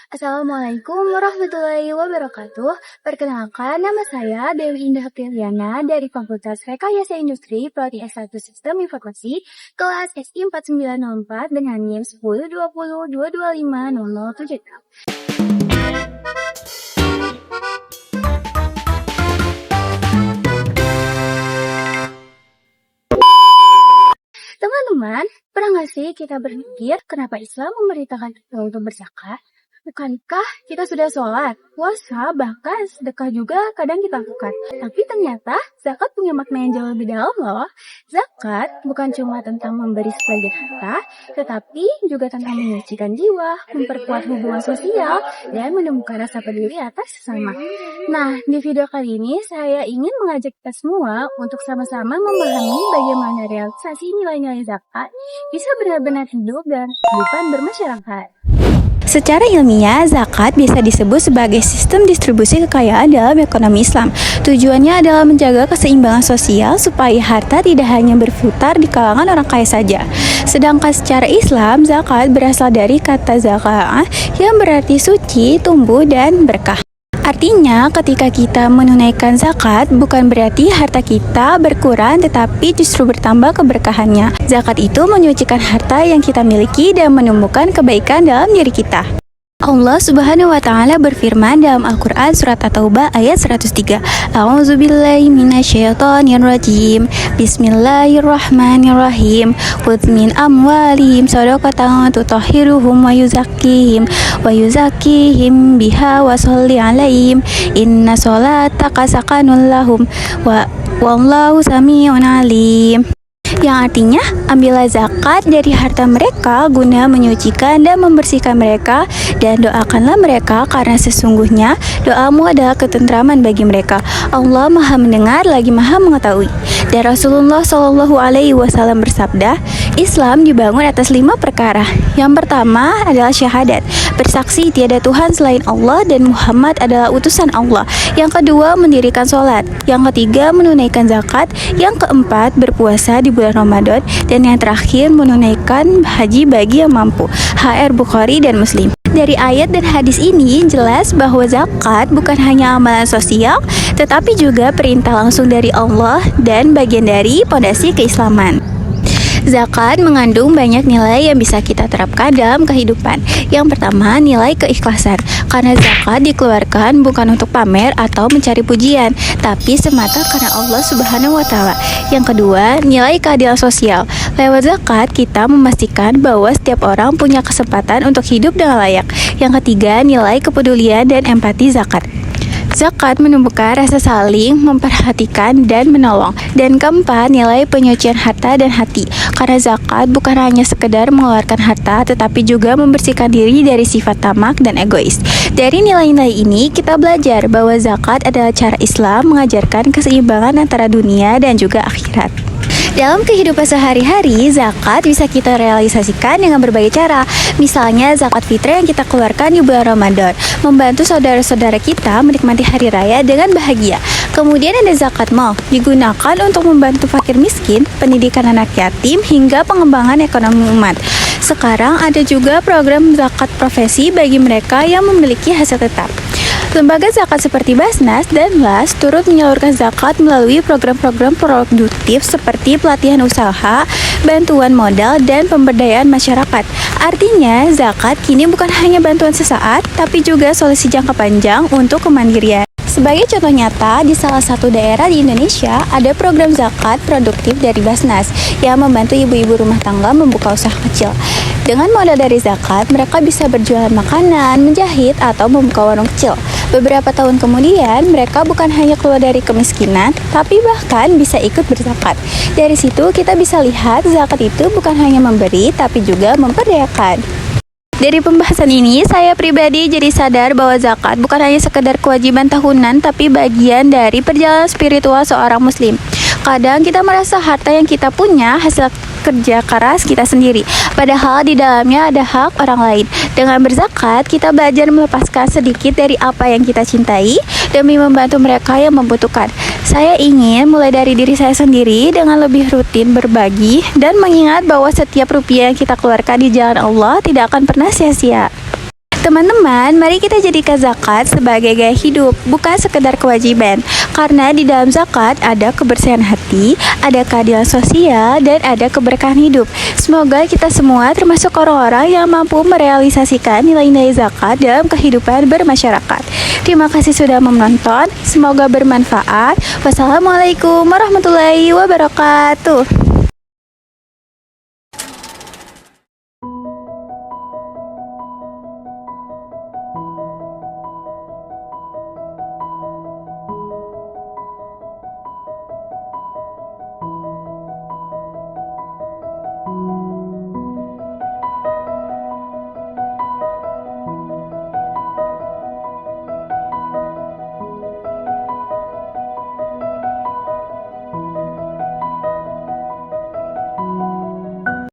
Assalamualaikum warahmatullahi wabarakatuh. Perkenalkan, nama saya Dewi Indah Priyana dari Fakultas Rekayasa Industri Prodi S1 Sistem Informasi, kelas SI 4904 dengan NIM 1020225007. Teman-teman, pernah nggak sih kita berpikir kenapa Islam memerintahkan kita untuk berzakat? Bukankah kita sudah sholat, puasa, bahkan sedekah juga kadang kita lakukan? Tapi ternyata zakat punya makna yang jauh lebih dalam loh. Zakat bukan cuma tentang memberi sebagian harta, tetapi juga tentang menyucikan jiwa, memperkuat hubungan sosial, dan menemukan rasa peduli atas sesama. Nah, di video kali ini saya ingin mengajak kita semua untuk sama-sama memahami bagaimana realisasi nilai-nilai zakat bisa benar-benar hidup dan kehidupan bermasyarakat. Secara ilmiah, zakat bisa disebut sebagai sistem distribusi kekayaan dalam ekonomi Islam. Tujuannya adalah menjaga keseimbangan sosial supaya harta tidak hanya berputar di kalangan orang kaya saja. Sedangkan secara Islam, zakat berasal dari kata zakah yang berarti suci, tumbuh, dan berkah. Artinya, ketika kita menunaikan zakat, bukan berarti harta kita berkurang, tetapi justru bertambah keberkahannya. Zakat itu menyucikan harta yang kita miliki dan menumbuhkan kebaikan dalam diri kita. Allah Subhanahu wa Ta'ala berfirman dalam Al-Quran Surat At-Taubah ayat 103. A'udzubillahi minasyaitonirrajim. Bismillahirrahmanirrahim. Khudz min amwalihim shadaqatan tutahhiruhum wa yuzakkihim biha wa sholli 'alaihim. Inna sholataka sakanun lahum wallahu sami'un 'alim. Yang artinya, ambillah zakat dari harta mereka guna menyucikan dan membersihkan mereka, dan doakanlah mereka karena sesungguhnya doamu adalah ketentraman bagi mereka. Allah Maha mendengar lagi Maha mengetahui. Dan Rasulullah Shallallahu Alaihi Wasallam bersabda, Islam dibangun atas 5 perkara. Yang pertama adalah syahadat, bersaksi tiada Tuhan selain Allah dan Muhammad adalah utusan Allah. Yang kedua, mendirikan sholat. Yang ketiga, menunaikan zakat. Yang keempat, berpuasa di bulan Ramadan. Dan yang terakhir, menunaikan haji bagi yang mampu. HR Bukhari dan Muslim. Dari ayat dan hadis ini jelas bahwa zakat bukan hanya amalan sosial, tetapi juga perintah langsung dari Allah dan bagian dari pondasi keislaman. Zakat mengandung banyak nilai yang bisa kita terapkan dalam kehidupan. Yang pertama, nilai keikhlasan. Karena zakat dikeluarkan bukan untuk pamer atau mencari pujian, tapi semata karena Allah Subhanahu wa Ta'ala. Yang kedua, nilai keadilan sosial. Lewat zakat, kita memastikan bahwa setiap orang punya kesempatan untuk hidup dengan layak. Yang ketiga, nilai kepedulian dan empati zakat. Zakat menumbuhkan rasa saling memperhatikan dan menolong. Dan keempat, nilai penyucian harta dan hati. Karena zakat bukan hanya sekedar mengeluarkan harta, tetapi juga membersihkan diri dari sifat tamak dan egois. Dari nilai-nilai ini, kita belajar bahwa zakat adalah cara Islam mengajarkan keseimbangan antara dunia dan juga akhirat. Dalam kehidupan sehari-hari, zakat bisa kita realisasikan dengan berbagai cara. Misalnya, zakat fitrah yang kita keluarkan di bulan Ramadan, membantu saudara-saudara kita menikmati hari raya dengan bahagia. Kemudian ada zakat mal, digunakan untuk membantu fakir miskin, pendidikan anak yatim, hingga pengembangan ekonomi umat. Sekarang ada juga program zakat profesi bagi mereka yang memiliki hasil tetap. Lembaga zakat seperti Basnas dan LAS turut menyalurkan zakat melalui program-program produktif seperti pelatihan usaha, bantuan modal, dan pemberdayaan masyarakat. Artinya, zakat kini bukan hanya bantuan sesaat, tapi juga solusi jangka panjang untuk kemandirian. Sebagai contoh nyata, di salah satu daerah di Indonesia ada program zakat produktif dari Basnas yang membantu ibu-ibu rumah tangga membuka usaha kecil. Dengan modal dari zakat, mereka bisa berjualan makanan, menjahit, atau membuka warung kecil. Beberapa tahun kemudian, mereka bukan hanya keluar dari kemiskinan, tapi bahkan bisa ikut berzakat. Dari situ kita bisa lihat zakat itu bukan hanya memberi, tapi juga memperdayakan. Dari pembahasan ini, saya pribadi jadi sadar bahwa zakat bukan hanya sekedar kewajiban tahunan, tapi bagian dari perjalanan spiritual seorang muslim. Kadang kita merasa harta yang kita punya hasil kerja keras kita sendiri, padahal di dalamnya ada hak orang lain. Dengan berzakat, kita belajar melepaskan sedikit dari apa yang kita cintai demi membantu mereka yang membutuhkan. Saya ingin mulai dari diri saya sendiri dengan lebih rutin berbagi dan mengingat bahwa setiap rupiah yang kita keluarkan di jalan Allah tidak akan pernah sia-sia. Teman-teman, mari kita jadikan zakat sebagai gaya hidup, bukan sekedar kewajiban. Karena di dalam zakat ada kebersihan hati, ada keadilan sosial, dan ada keberkahan hidup. Semoga kita semua termasuk orang-orang yang mampu merealisasikan nilai-nilai zakat dalam kehidupan bermasyarakat. Terima kasih sudah menonton, semoga bermanfaat. Wassalamualaikum warahmatullahi wabarakatuh.